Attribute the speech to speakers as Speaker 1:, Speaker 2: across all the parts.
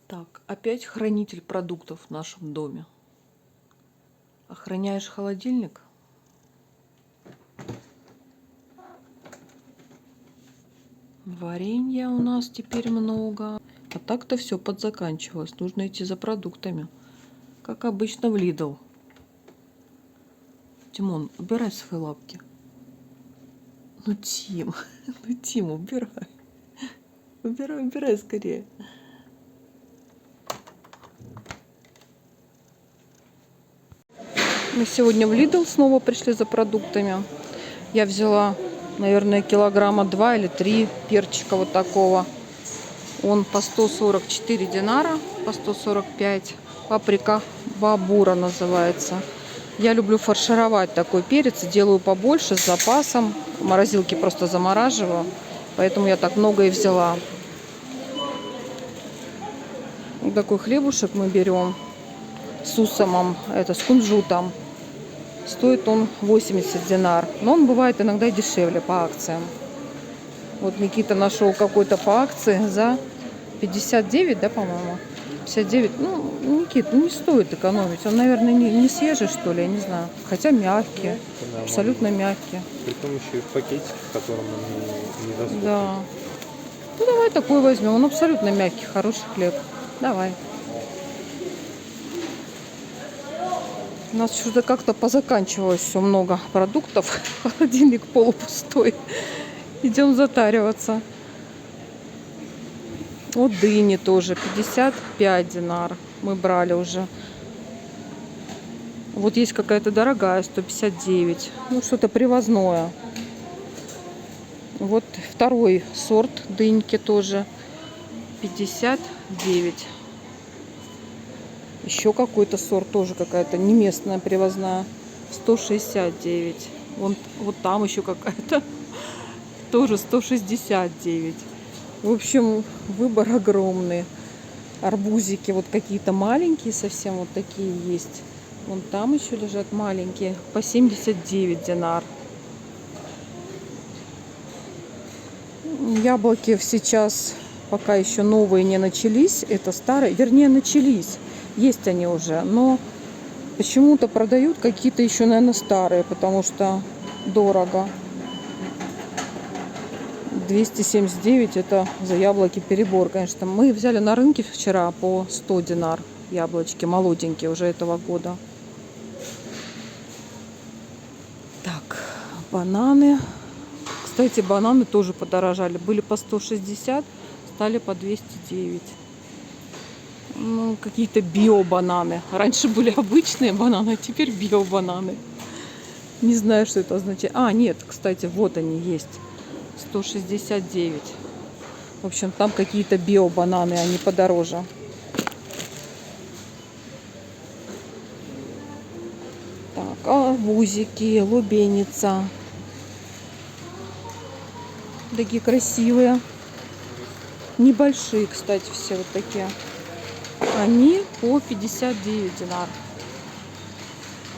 Speaker 1: Так, опять хранитель продуктов в нашем доме. Охраняешь холодильник? Варенья у нас теперь много. А так-то все подзаканчивалось. Нужно идти за продуктами. Как обычно в Lidl. Тимон, убирай свои лапки. Ну, Тим, ну, Тим, убирай. Убирай скорее. Мы сегодня в Lidl снова пришли за продуктами. Я взяла, наверное, килограмма 2 или 3 перчика вот такого. Он по 144 динара, по 145. Паприка бабура называется. Я люблю фаршировать такой перец. Делаю побольше, с запасом. В морозилке просто замораживаю. Поэтому я так много и взяла. Вот такой хлебушек мы берем с усомом, это с кунжутом. Стоит он 80 динар. Но он бывает иногда дешевле по акциям. Вот Никита нашел какой-то по акции за 59, да, по-моему? 59. Ну, Никит, не стоит экономить. Он, наверное, не свежий, что ли, я не знаю. Хотя мягкие. Абсолютно мягкие.
Speaker 2: Притом еще и в пакетике, в котором он недоступен.
Speaker 1: Да. Ну, давай такой возьмем. Он абсолютно мягкий, хороший хлеб. Давай. У нас что-то как-то позаканчивалось все много продуктов. Холодильник полупустой. Идем затариваться. Вот дыни тоже 55 динар. Мы брали уже. Вот есть какая-то дорогая, 159. Ну, что-то привозное. Вот второй сорт дыньки тоже 59. Еще какой-то сорт, тоже какая-то не местная, привозная, 169. Вот там еще какая-то, тоже 169. В общем, выбор огромный. Арбузики вот какие-то маленькие, совсем вот такие есть. Вон там еще лежат маленькие, по 79 динар. Яблоки сейчас пока еще новые не начались. Это старые, вернее, начались. Есть они уже, но почему-то продают какие-то еще, наверное, старые, потому что дорого. 279 это за яблоки перебор, конечно. Мы взяли на рынке вчера по 100 динар яблочки, молоденькие уже этого года. Так, бананы. Кстати, бананы тоже подорожали. Были по 160, стали по 209. Ну, какие-то био-бананы. Раньше были обычные бананы, а теперь био-бананы. Не знаю, что это означает. А, нет, кстати, вот они есть. 169. В общем, там какие-то био-бананы, они подороже. Так, арбузики, лубеница. Такие красивые. Небольшие, кстати, все вот такие. Они по 59 динар.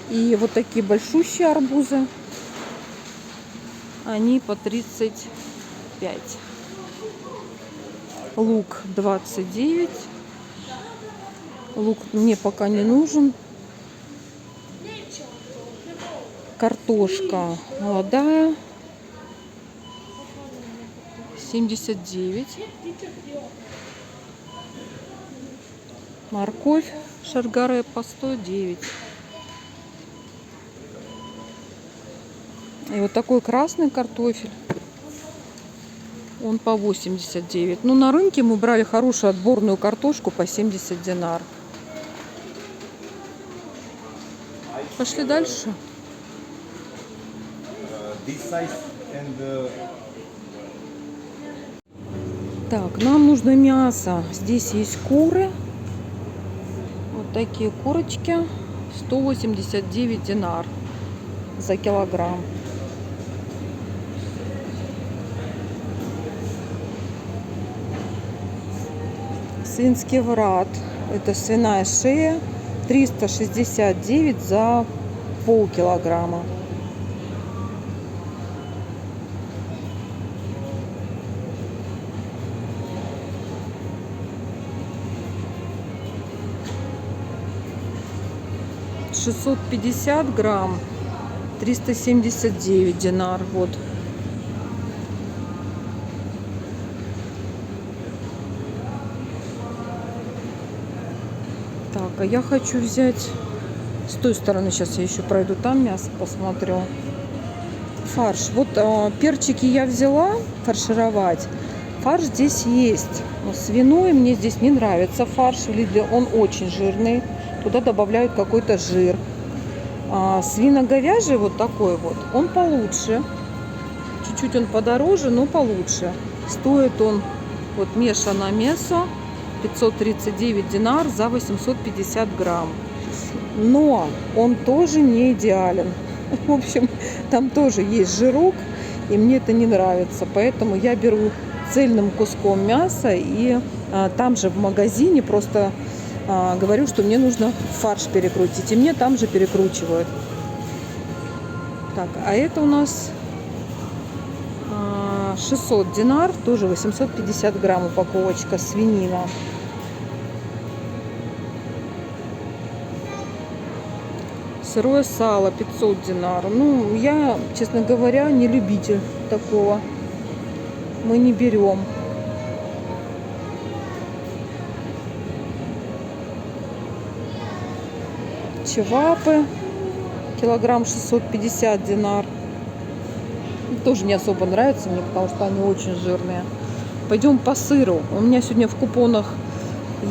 Speaker 1: И вот такие большущие арбузы, они по 35. Лук 29. Лук мне пока не нужен. Картошка молодая 79. Морковь шаргаре по 109. И вот такой красный картофель. Он по 89. Ну, на рынке мы брали хорошую отборную картошку по 70 динар. Пошли дальше. Так, нам нужно мясо. Здесь есть куры. Вот такие курочки. 189 динар за килограмм. Свинский врат. Это свиная шея. 369 за полкилограмма. Шестьсот 50 грамм. 379 динар. Вот. Так, а я хочу взять с той стороны. Сейчас я еще пройду, там мясо посмотрю. Фарш. Вот перчики я взяла фаршировать. Фарш здесь есть. Но свиной мне здесь не нравится фарш. В Лидле он очень жирный. Туда добавляют какой-то жир. Свино-говяжий вот такой вот, он получше. Чуть-чуть он подороже, но получше. Стоит он, вот мешано мясо, 539 динар за 850 грамм. Но он тоже не идеален. В общем, там тоже есть жирок, и мне это не нравится. Поэтому я беру цельным куском мяса, и там же в магазине просто говорю, что мне нужно фарш перекрутить. И мне там же перекручивают. Так, а это у нас 600 динар, тоже 850 грамм упаковочка, свинина. Сырое сало 500 динар. Ну, я, честно говоря, не любитель такого. Мы не берем. Чевапы. Килограмм 650 динар. Тоже не особо нравится мне, потому что они очень жирные. Пойдем по сыру. У меня сегодня в купонах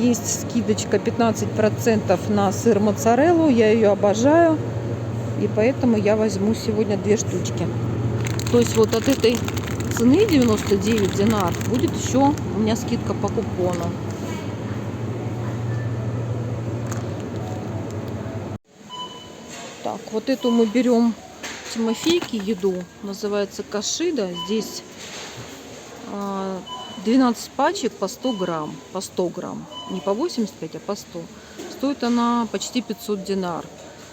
Speaker 1: есть скидочка 15% на сыр моцареллу. Я ее обожаю. И поэтому я возьму сегодня 2 штучки. То есть вот от этой цены 99 динар будет еще у меня скидка по купону. Так, вот эту мы берем Тимофейки еду. Называется кашида. Здесь 12 пачек по 100 грамм. По 100 грамм. Не по 85, а по 100. Стоит она почти 500 динар.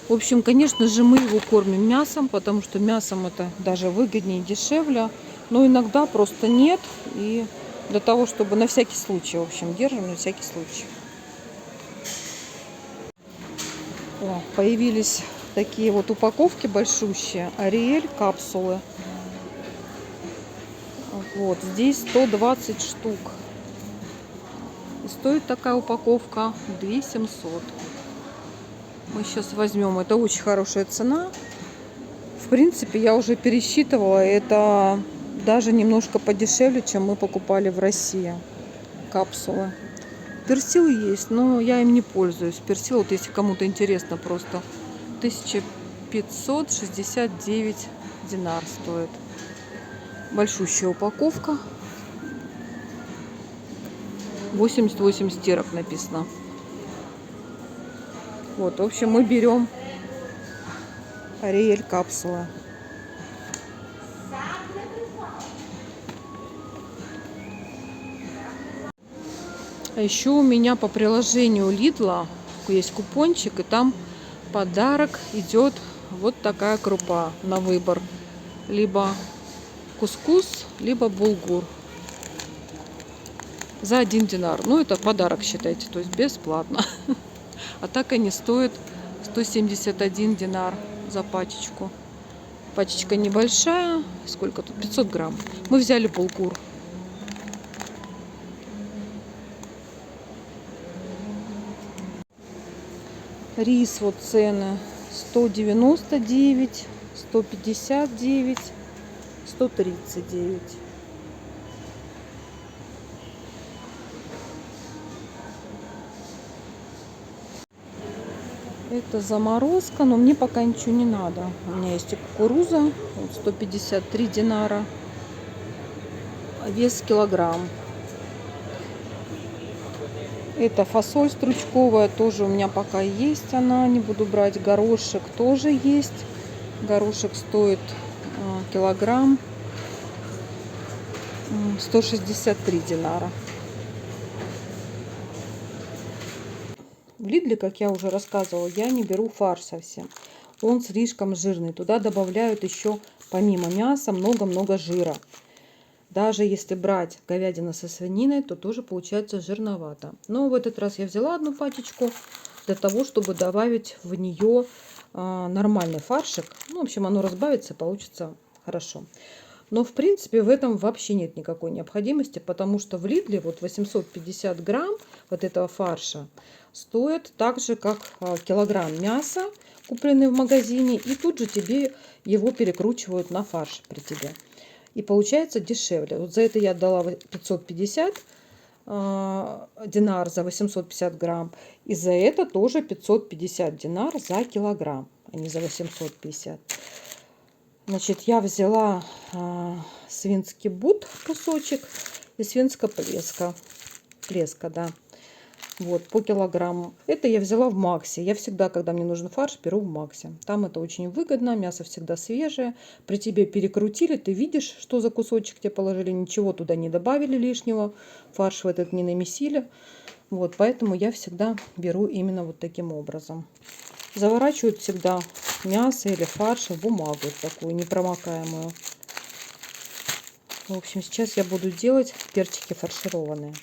Speaker 1: В общем, конечно же, мы его кормим мясом, потому что мясом это даже выгоднее и дешевле. Но иногда просто нет. И для того, чтобы на всякий случай, в общем, держим на всякий случай. О, появились такие вот упаковки большущие. Ариэль капсулы. Вот, здесь 120 штук. И стоит такая упаковка 2700. Мы сейчас возьмем. Это очень хорошая цена. В принципе, я уже пересчитывала. Это даже немножко подешевле, чем мы покупали в России. Капсулы. Персил есть, но я им не пользуюсь. Персил, вот если кому-то интересно, просто 1569 динар стоит. Большущая упаковка. 88 стирок написано. Вот, в общем, мы берем Ариэль капсулы. А еще у меня по приложению Lidl есть купончик, и там подарок идет вот такая крупа на выбор. Либо кускус, либо булгур. За 1 динар. Ну, это подарок, считайте, то есть бесплатно. А так они стоят 171 динар за пачечку. Пачечка небольшая. Сколько тут? 500 грамм. Мы взяли булгур. Рис, вот цены 199, 159, 139. Это заморозка, но мне пока ничего не надо. У меня есть и кукуруза, вот 153 динара, вес килограмм. Это фасоль стручковая, тоже у меня пока есть она, не буду брать. Горошек тоже есть. Горошек стоит килограмм 163 динара. в Лидле, как я уже рассказывала, я не беру фарш совсем. Он слишком жирный. Туда добавляют еще помимо мяса много-много жира. Даже если брать говядину со свининой, то тоже получается жирновато. Но в этот раз я взяла одну пачечку для того, чтобы добавить в нее нормальный фаршик. Ну, в общем, оно разбавится, получится хорошо. Но, в принципе, в этом вообще нет никакой необходимости, потому что в Лидле вот 850 грамм вот этого фарша стоит так же, как килограмм мяса, купленный в магазине, и тут же тебе его перекручивают на фарш при тебе. И получается дешевле. Вот за это я отдала 550 динар за 850 грамм. И за это тоже 550 динар за килограмм, а не за 850. Значит, я взяла свинский бут кусочек и свинская плеска. Плеска, да. Вот, по килограмму. Это я взяла в Максе. Я всегда, когда мне нужен фарш, беру в Максе. Там это очень выгодно, мясо всегда свежее. При тебе перекрутили, ты видишь, что за кусочек тебе положили. Ничего туда не добавили лишнего. Фарш в этот не намесили. Вот, поэтому я всегда беру именно вот таким образом. Заворачивают всегда мясо или фарш в бумагу такую непромокаемую. В общем, сейчас я буду делать перчики фаршированные.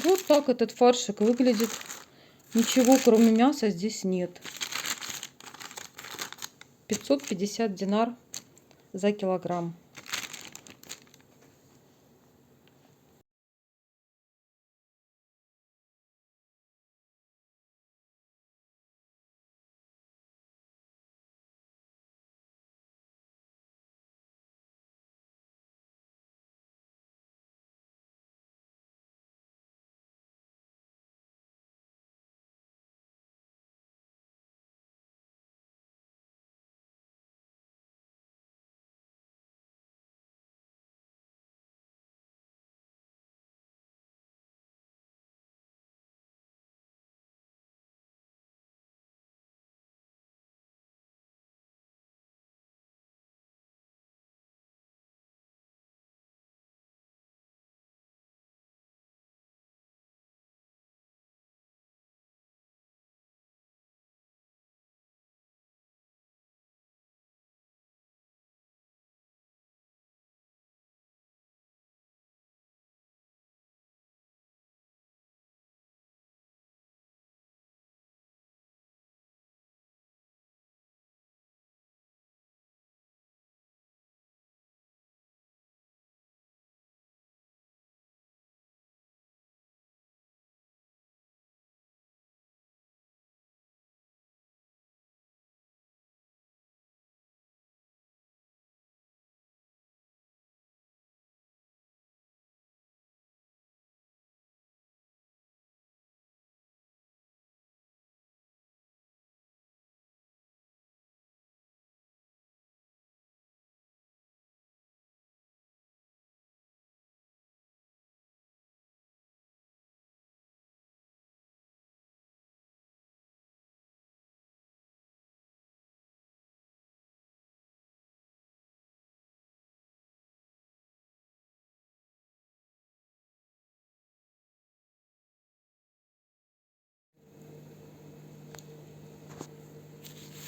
Speaker 1: Вот так этот фаршик выглядит. Ничего, кроме мяса, здесь нет. 550 динар за килограмм.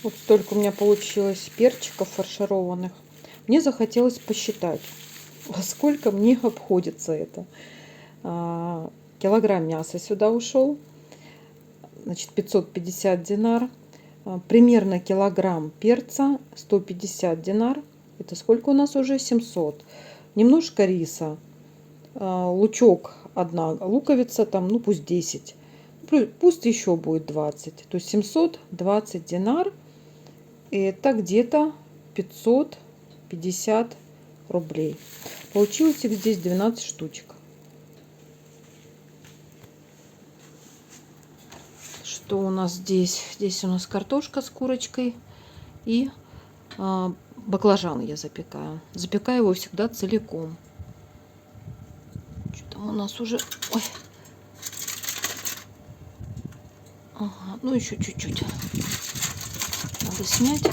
Speaker 1: Вот столько у меня получилось перчиков фаршированных. Мне захотелось посчитать, во сколько мне обходится это. Килограмм мяса сюда ушел. Значит, 550 динар. Примерно килограмм перца, 150 динар. Это сколько у нас уже? 700. Немножко риса. Лучок, одна луковица, там, ну пусть 10. Пусть еще будет 20. То есть 720 динар. И это где-то 550 рублей. Получилось их здесь 12 штучек. Что у нас здесь? Здесь у нас картошка с курочкой и баклажаны я запекаю. Запекаю его всегда целиком. Что там у нас уже... Ой. Ага, ну еще чуть-чуть. Надо снять.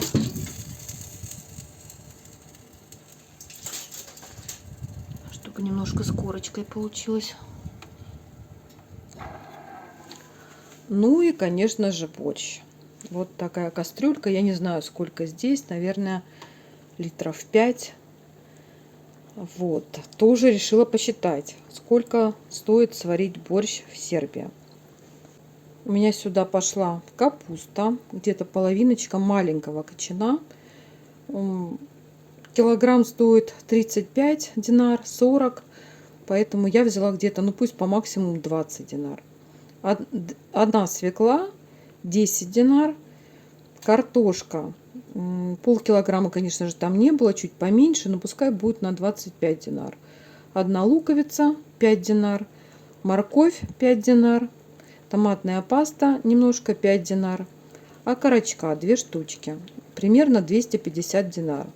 Speaker 1: Чтобы немножко с корочкой получилось. Ну и, конечно же, борщ. Вот такая кастрюлька. Я не знаю, сколько здесь. Наверное, литров 5. Вот. Тоже решила посчитать, сколько стоит сварить борщ в Сербии. У меня сюда пошла капуста. Где-то половиночка маленького кочана. Килограмм стоит 35 динар, 40. Поэтому я взяла где-то, ну пусть по максимуму 20 динар. Одна свекла 10 динар. Картошка. Полкилограмма, конечно же, там не было, чуть поменьше, но пускай будет на 25 динар. Одна луковица 5 динар. Морковь 5 динар. Томатная паста немножко 5 динар. А окорочка 2 штучки. Примерно 250 динар.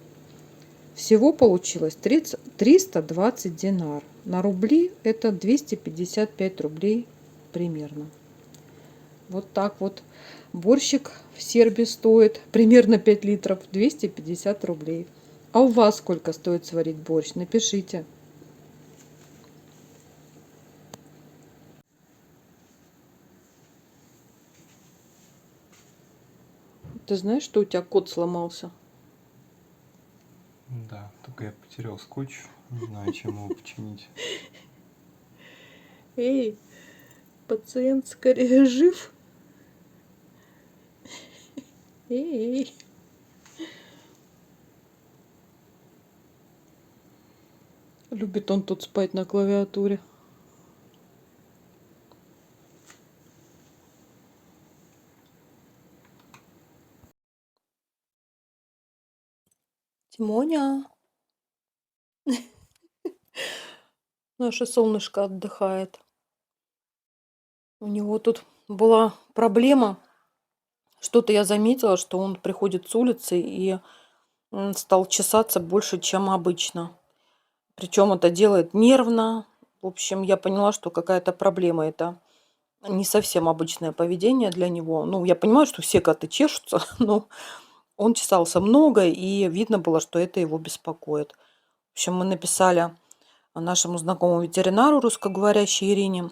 Speaker 1: Всего получилось 320 динар. На рубли это 255 рублей примерно. Вот так вот. Борщик в Сербии стоит примерно 5 литров, 250 рублей. А у вас сколько стоит сварить борщ? Напишите. Ты знаешь, что у тебя кот сломался?
Speaker 2: Да, только я потерял скотч. Не знаю, чем его починить.
Speaker 1: Эй, пациент скорее жив. Эй. Любит он тут спать на клавиатуре. Тимоня, наше солнышко отдыхает. У него тут была проблема. Что-то я заметила, что он приходит с улицы и стал чесаться больше, чем обычно. Причем это делает нервно. В общем, я поняла, что какая-то проблема. Это не совсем обычное поведение для него. Ну, я понимаю, что все коты чешутся, но он чесался много, и видно было, что это его беспокоит. В общем, мы написали нашему знакомому ветеринару русскоговорящей Ирине,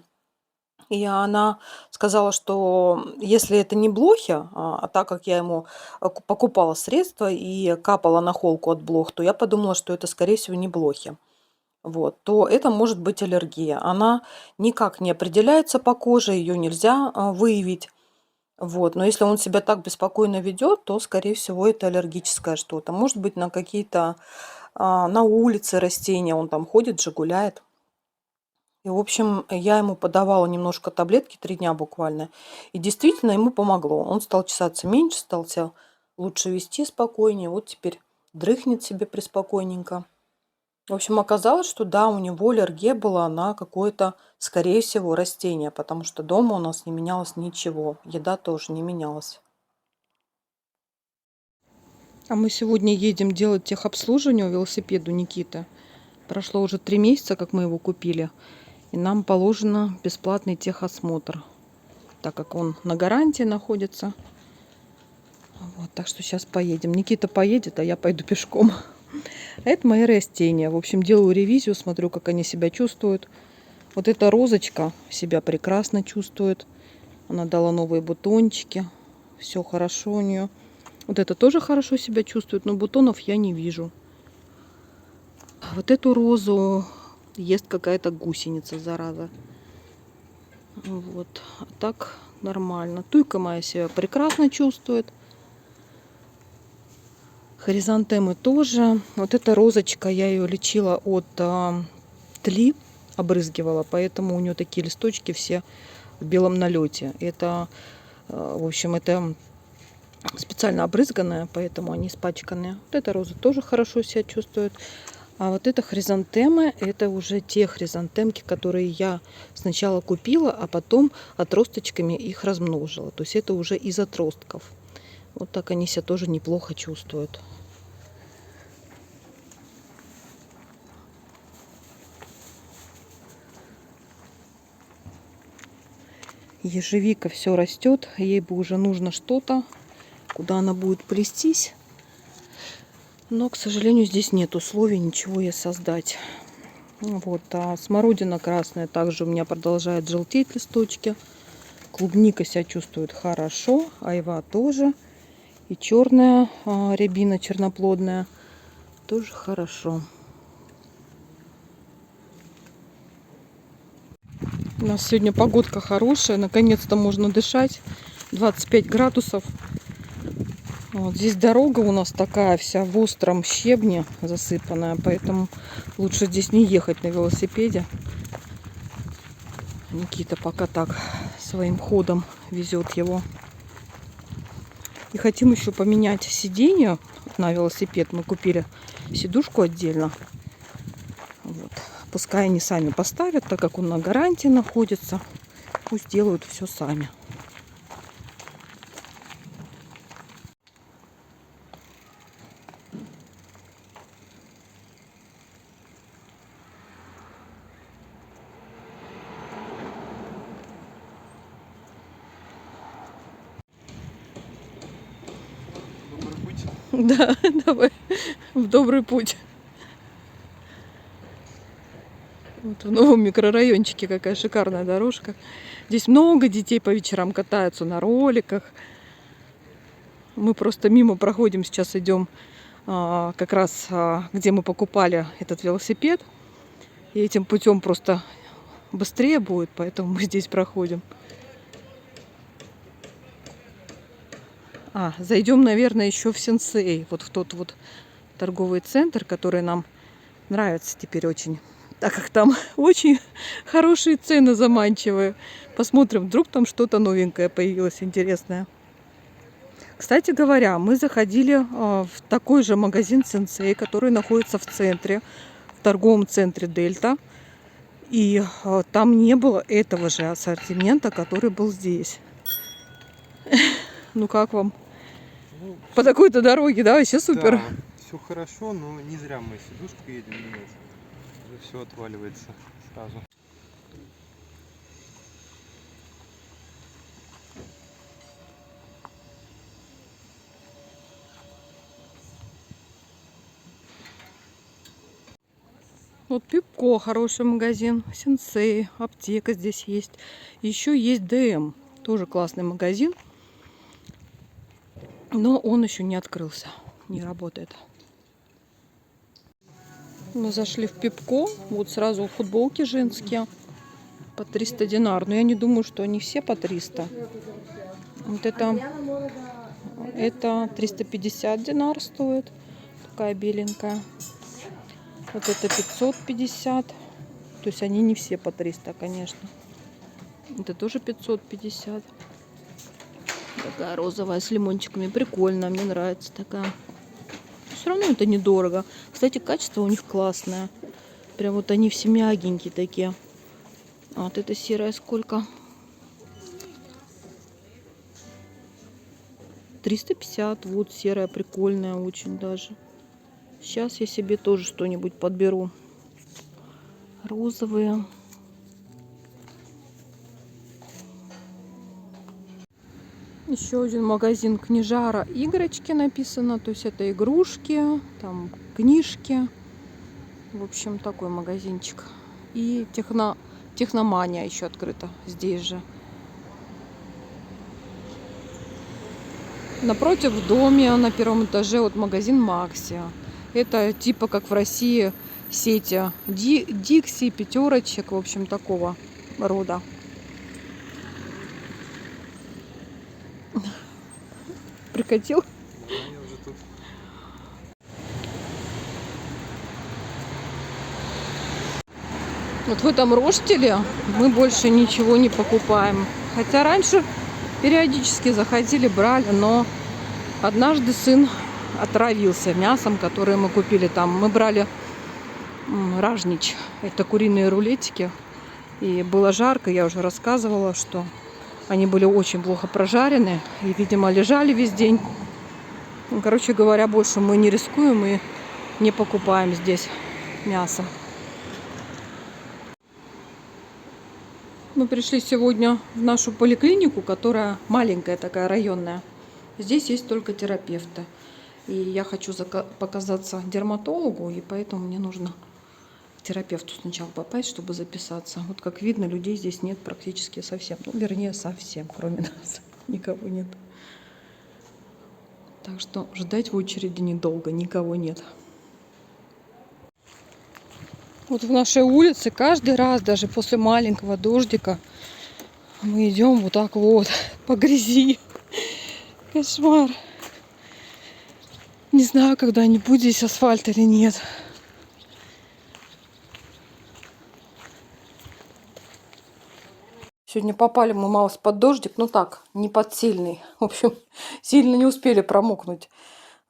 Speaker 1: и она сказала, что если это не блохи, а так как я ему покупала средства и капала на холку от блох, то я подумала, что это, скорее всего, не блохи. Вот, то это может быть аллергия. Она никак не определяется по коже, ее нельзя выявить. Вот, но если он себя так беспокойно ведет, то, скорее всего, это аллергическое что-то. Может быть, на какие-то на улице растения, он там ходит же, гуляет. И, в общем, я ему подавала немножко таблетки, 3 дня буквально. И действительно ему помогло. Он стал чесаться меньше, стал себя лучше вести, спокойнее. Вот теперь дрыхнет себе преспокойненько. В общем, оказалось, что да, у него аллергия была на какое-то, скорее всего, растение, потому что дома у нас не менялось ничего. Еда тоже не менялась. А мы сегодня едем делать техобслуживание у велосипеда Никиты. Прошло уже 3 месяца, как мы его купили. И нам положено бесплатный техосмотр, так как он на гарантии находится. Вот, так что сейчас поедем. Никита поедет, а я пойду пешком. Это мои растения. В общем, делаю ревизию, смотрю, как они себя чувствуют. Вот эта розочка себя прекрасно чувствует. Она дала новые бутончики. Все хорошо у нее. Вот это тоже хорошо себя чувствует, но бутонов я не вижу. Вот эту розу ест какая-то гусеница, зараза. Вот. А так нормально. Туйка моя себя прекрасно чувствует. Хризантемы тоже. Вот эта розочка, я ее лечила от тли, обрызгивала, поэтому у нее такие листочки все в белом налете. Это, в общем, это специально обрызганная, поэтому они испачканные. Вот эта роза тоже хорошо себя чувствует. А вот это хризантемы, это уже те хризантемки, которые я сначала купила, а потом отросточками их размножила. То есть это уже из отростков. Вот так они себя тоже неплохо чувствуют. Ежевика все растет. Ей бы уже нужно что-то, куда она будет плестись. Но, к сожалению, здесь нет условий ничего ей создать. Вот. А смородина красная также у меня продолжает желтеть листочки. Клубника себя чувствует хорошо. Айва тоже. И черная рябина черноплодная тоже хорошо. У нас сегодня погодка хорошая. Наконец-то можно дышать. 25 градусов. Вот здесь дорога у нас такая вся в остром щебне засыпанная, поэтому лучше здесь не ехать на велосипеде. Никита пока так своим ходом везет его. И хотим еще поменять сиденье на велосипед. Мы купили сидушку отдельно. Вот. Пускай они сами поставят, так как он на гарантии находится. Пусть делают все сами. Да, давай в добрый путь. Вот в новом микрорайончике какая шикарная дорожка. Здесь много детей по вечерам катаются на роликах. Мы просто мимо проходим, сейчас идем как раз где мы покупали этот велосипед. И этим путем просто быстрее будет, поэтому мы здесь проходим. Зайдем, наверное, еще в Сенсей, вот в тот вот торговый центр, который нам нравится теперь очень, так как там очень хорошие цены, заманчивые. Посмотрим, вдруг там что-то новенькое появилось, интересное. Кстати говоря, мы заходили в такой же магазин Сенсей, который находится в центре, в торговом центре Дельта. И там не было этого же ассортимента, который был здесь. Ну как вам?
Speaker 2: Ну,
Speaker 1: по такой-то дороге, да, вообще супер.
Speaker 2: да, все хорошо, но не зря мы сидушку едем, нет. Уже все отваливается сразу.
Speaker 1: Вот Пепко, хороший магазин, Сенсей, аптека здесь есть. Еще есть ДМ, тоже классный магазин. Но он еще не открылся, не работает. Мы зашли в Пепко, вот сразу футболки женские по 300 динар. Но я не думаю, что они все по 300. Вот это 350 динар стоит, такая беленькая. Вот это 550. То есть они не все по 300, конечно. Это тоже 550. Такая розовая с лимончиками. Прикольно, мне нравится такая. Все равно это недорого. Кстати, качество у них классное. Прям вот они все мягенькие такие. А вот эта серая сколько? 350. Вот серая, прикольная очень даже. Сейчас я себе тоже что-нибудь подберу. Розовые. Еще один магазин Книжара. Игрочки написано. То есть это игрушки, там книжки. В общем, такой магазинчик. И техномания еще открыта здесь же. Напротив в доме на первом этаже вот магазин Макси. Это типа как в России сети Дикси, пятерочек, в общем, такого рода. Прикатил?
Speaker 2: Да, я уже тут.
Speaker 1: Вот в этом Роштеле мы больше ничего не покупаем. Хотя раньше периодически заходили, брали, но однажды сын отравился мясом, которое мы купили там. Мы брали ражнич, это куриные рулетики. И было жарко, я уже рассказывала, что они были очень плохо прожарены и, видимо, лежали весь день. Ну, короче говоря, больше мы не рискуем и не покупаем здесь мясо. Мы пришли сегодня в нашу поликлинику, которая маленькая такая, районная. Здесь есть только терапевты. И я хочу показаться дерматологу, и поэтому мне нужно к терапевту сначала попасть, чтобы записаться. Вот как видно, людей здесь нет практически совсем. Ну, вернее, совсем, кроме нас. Никого нет. Так что ждать в очереди недолго, никого нет. Вот в нашей улице каждый раз, даже после маленького дождика, мы идем вот так вот по грязи. Кошмар. Не знаю, когда-нибудь здесь асфальт или нет. Сегодня попали мы малость под дождик, ну так, не под сильный. В общем, сильно не успели промокнуть.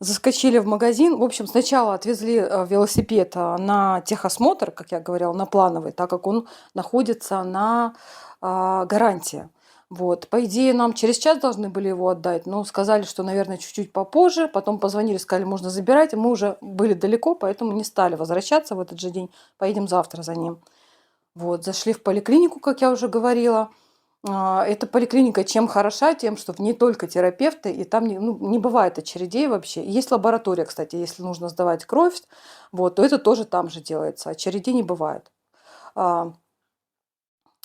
Speaker 1: Заскочили в магазин. В общем, сначала отвезли велосипед на техосмотр, как я говорила, на плановый, так как он находится на гарантии. Вот. По идее, нам через час должны были его отдать, но сказали, что, наверное, чуть-чуть попозже. Потом позвонили, сказали, можно забирать. Мы уже были далеко, поэтому не стали возвращаться в этот же день. Поедем завтра за ним. Вот. Зашли в поликлинику, как я уже говорила. Эта поликлиника чем хороша? Тем, что в ней только терапевты, и там не бывает очередей вообще. Есть лаборатория, кстати, если нужно сдавать кровь, вот, то это тоже там же делается. Очередей не бывает.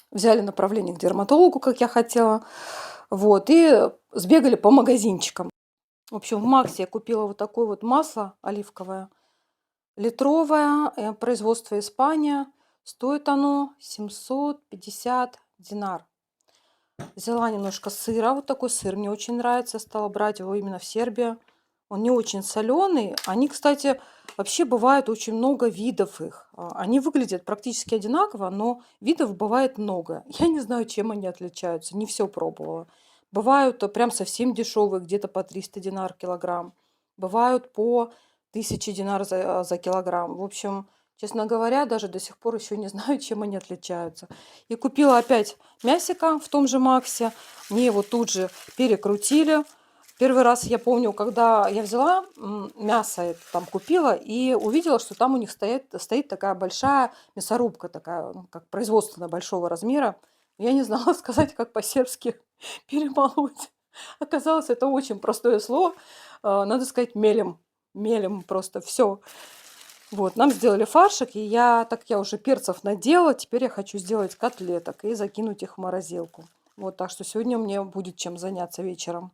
Speaker 1: Взяли направление к дерматологу, как я хотела, вот, и сбегали по магазинчикам. В общем, в Максе я купила вот такое вот масло оливковое, литровое, производство Испания. Стоит оно 750 динар. Взяла немножко сыра, вот такой сыр мне очень нравится, стала брать его именно в Сербии. Он не очень соленый. Они, кстати, вообще бывают очень много видов их. Они выглядят практически одинаково, но видов бывает много. Я не знаю, чем они отличаются, не все пробовала. Бывают прям совсем дешевые, где-то по 300 динар килограмм. Бывают по 1000 динар за килограмм. В общем, честно говоря, даже до сих пор еще не знаю, чем они отличаются. И купила опять мясика в том же Максе. Мне его тут же перекрутили. Первый раз я помню, когда я взяла мясо, это там купила, и увидела, что там у них стоит такая большая мясорубка, такая, ну, как производственная большого размера. Я не знала сказать, как по-сербски перемолоть. Оказалось, это очень простое слово. Надо сказать мелем. Мелем просто все. Вот, нам сделали фаршик, и так я уже перцев надела, теперь я хочу сделать котлеток и закинуть их в морозилку. Вот, так что сегодня мне будет чем заняться вечером.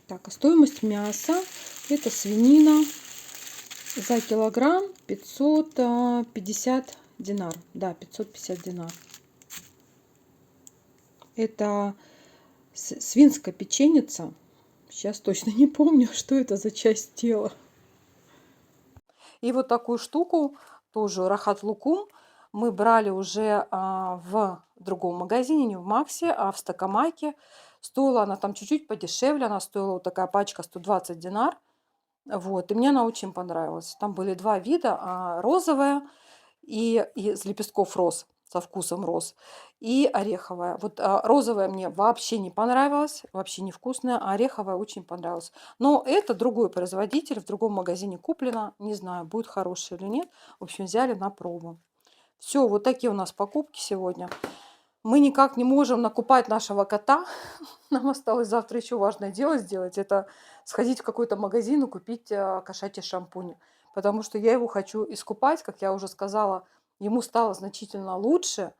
Speaker 1: Так, а стоимость мяса, это свинина за килограмм 550 динар. Да, 550 динар. Это свинская печеница. Сейчас точно не помню, что это за часть тела. И вот такую штуку, тоже рахат лукум, мы брали уже в другом магазине, не в Максе, а в Стакамайке. Стоила она там чуть-чуть подешевле, она стоила вот такая пачка 120 динар. Вот, и мне она очень понравилась. Там были два вида, розовая и из лепестков роз, со вкусом роз, и ореховая. Вот розовая мне вообще не понравилась, вообще невкусная, а ореховая очень понравилась. Но это другой производитель, в другом магазине куплено. Не знаю, будет хороший или нет. В общем, взяли на пробу. Все, вот такие у нас покупки сегодня. Мы никак не можем накупать нашего кота. Нам осталось завтра еще важное дело сделать. Это сходить в какой-то магазин и купить кошачий шампунь. Потому что я его хочу искупать, как я уже сказала. Ему стало значительно лучше.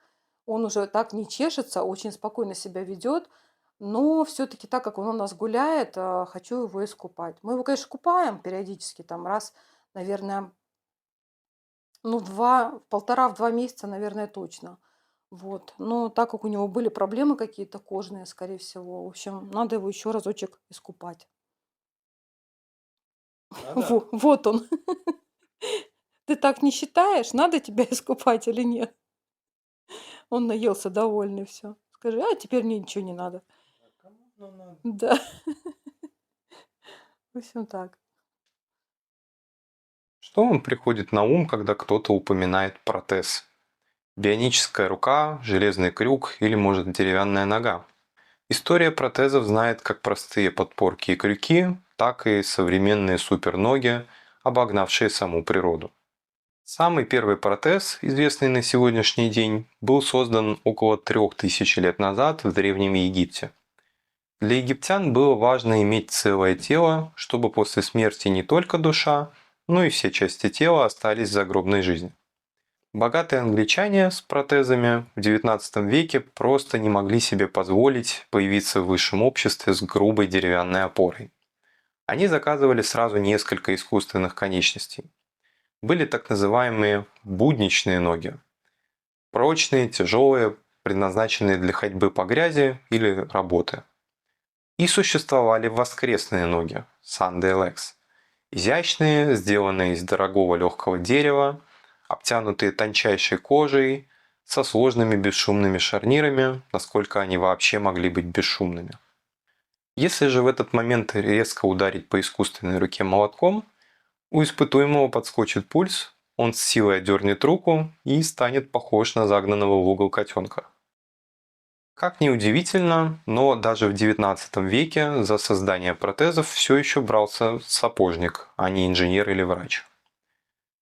Speaker 1: Он уже так не чешется, очень спокойно себя ведет. Но все-таки, так как он у нас гуляет, хочу его искупать. Мы его, конечно, купаем периодически, там раз, наверное, ну, в 1,5-2 месяца, наверное, точно. Вот. Но так как у него были проблемы какие-то кожные, скорее всего, в общем, надо его еще разочек искупать.
Speaker 2: Да-да.
Speaker 1: Вот он. Ты так не считаешь? Надо тебя искупать или нет? Он наелся довольный, все. Скажи, а теперь мне ничего не надо.
Speaker 2: Кому оно надо?
Speaker 1: Да, в общем так.
Speaker 2: Что вам приходит на ум, когда кто-то упоминает протез? Бионическая рука, железный крюк или, может, деревянная нога? История протезов знает как простые подпорки и крюки, так и современные суперноги, обогнавшие саму природу. Самый первый протез, известный на сегодняшний день, был создан около 3000 лет назад в Древнем Египте. Для египтян было важно иметь целое тело, чтобы после смерти не только душа, но и все части тела остались в загробной жизни. Богатые англичане с протезами в XIX веке просто не могли себе позволить появиться в высшем обществе с грубой деревянной опорой. Они заказывали сразу несколько искусственных конечностей. Были так называемые будничные ноги. Прочные, тяжелые, предназначенные для ходьбы по грязи или работы. И существовали воскресные ноги, Sunday legs. Изящные, сделанные из дорогого легкого дерева, обтянутые тончайшей кожей, со сложными бесшумными шарнирами, насколько они вообще могли быть бесшумными. Если же в этот момент резко ударить по искусственной руке молотком, у испытуемого подскочит пульс, он с силой отдернет руку и станет похож на загнанного в угол котенка. Как ни удивительно, но даже в XIX веке за создание протезов все еще брался сапожник, а не инженер или врач.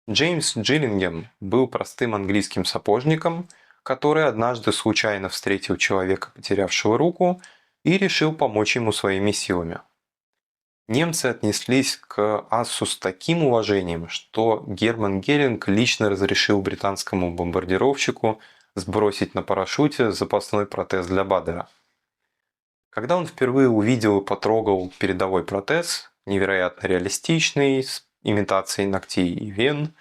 Speaker 2: Джеймс Джиллингем был простым английским сапожником, который однажды случайно встретил человека, потерявшего руку, и решил помочь ему своими силами. Немцы отнеслись к асу с таким уважением, что Герман Геринг лично разрешил британскому бомбардировщику сбросить на парашюте запасной протез для Бадера. Когда он впервые увидел и потрогал передовой протез, невероятно реалистичный, с имитацией ногтей и вен,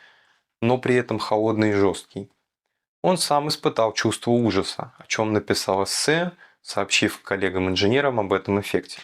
Speaker 2: но при этом холодный и жесткий, он сам испытал чувство ужаса, о чем написал эссе, сообщив коллегам-инженерам об этом эффекте.